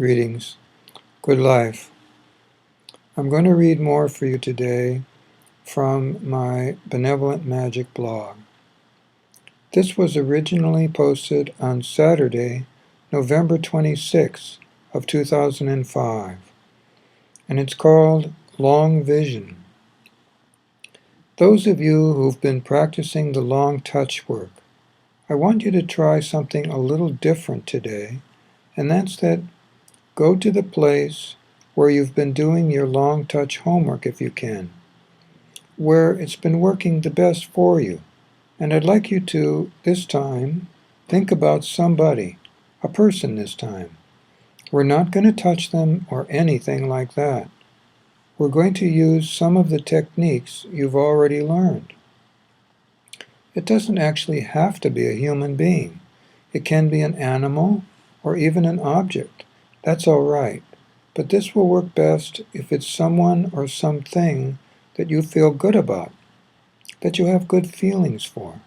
Greetings. Good life. I'm going to read more for you today from my Benevolent Magic blog. This was originally posted on Saturday, November 26th of 2005, and it's called Long Vision. Those of you who've been practicing the long touch work, I want you to try something a little different today, and that's that go to the place where you've been doing your long touch homework if you can, where it's been working the best for you. And I'd like you to, this time, think about somebody, a person this time. We're not going to touch them or anything like that. We're going to use some of the techniques you've already learned. It doesn't actually have to be a human being. It can be an animal or even an object. That's all right. But this will work best if it's someone or something that you feel good about, that you have good feelings for.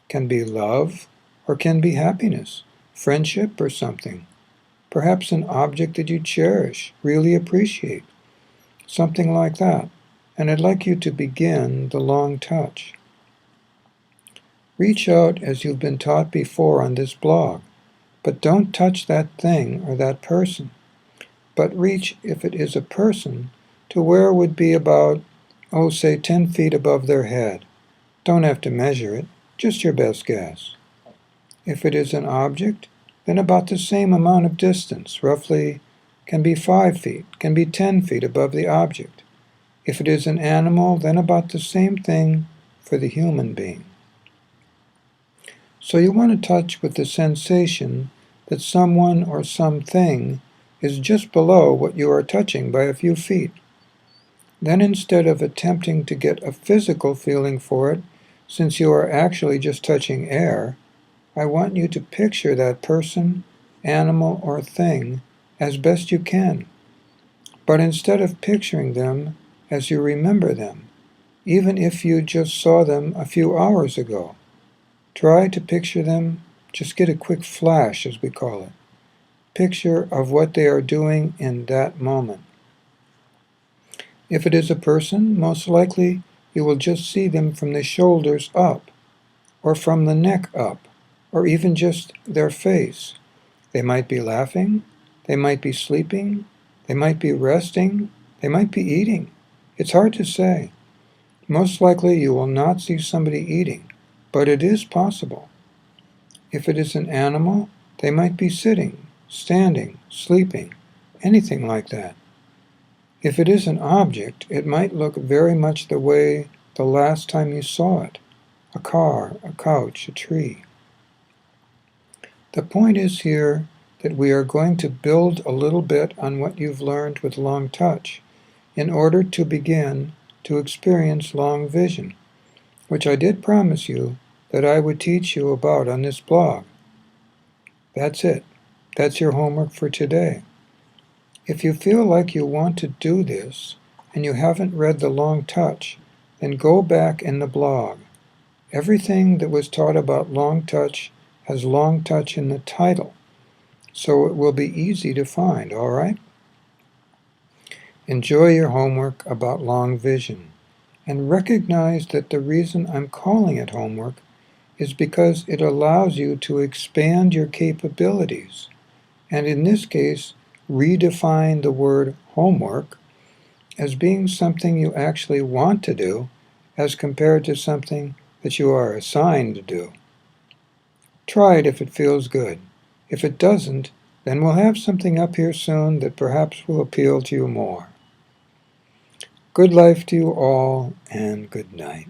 Can be love, or can be happiness, friendship or something. Perhaps an object that you cherish, really appreciate, something like that. And I'd like you to begin the long touch. Reach out as you've been taught before on this blog, but don't touch that thing or that person. But reach, if it is a person, to where it would be about, say 10 feet above their head. Don't have to measure it, just your best guess. If it is an object, then about the same amount of distance, roughly, can be 5 feet, can be 10 feet above the object. If it is an animal, then about the same thing for the human being. So you want to touch with the sensation that someone or something is just below what you are touching by a few feet. Then instead of attempting to get a physical feeling for it, since you are actually just touching air, I want you to picture that person, animal, or thing as best you can. But instead of picturing them as you remember them, even if you just saw them a few hours ago, try to picture them, just get a quick flash, as we call it. Picture of what they are doing in that moment. If it is a person, most likely you will just see them from the shoulders up, or from the neck up, or even just their face. They might be laughing, they might be sleeping, they might be resting, they might be eating. It's hard to say. Most likely you will not see somebody eating, but it is possible. If it is an animal, they might be sitting, standing, sleeping, anything like that. If it is an object, it might look very much the way the last time you saw it. A car, a couch, a tree. The point is here that we are going to build a little bit on what you've learned with long touch in order to begin to experience long vision, which I did promise you that I would teach you about on this blog. That's it. That's your homework for today. If you feel like you want to do this and you haven't read the long touch, then go back in the blog. Everything that was taught about long touch has long touch in the title, so it will be easy to find, all right? Enjoy your homework about long vision, and recognize that the reason I'm calling it homework is because it allows you to expand your capabilities, and in this case, redefine the word homework as being something you actually want to do as compared to something that you are assigned to do. Try it if it feels good. If it doesn't, then we'll have something up here soon that perhaps will appeal to you more. Good life to you all, and good night.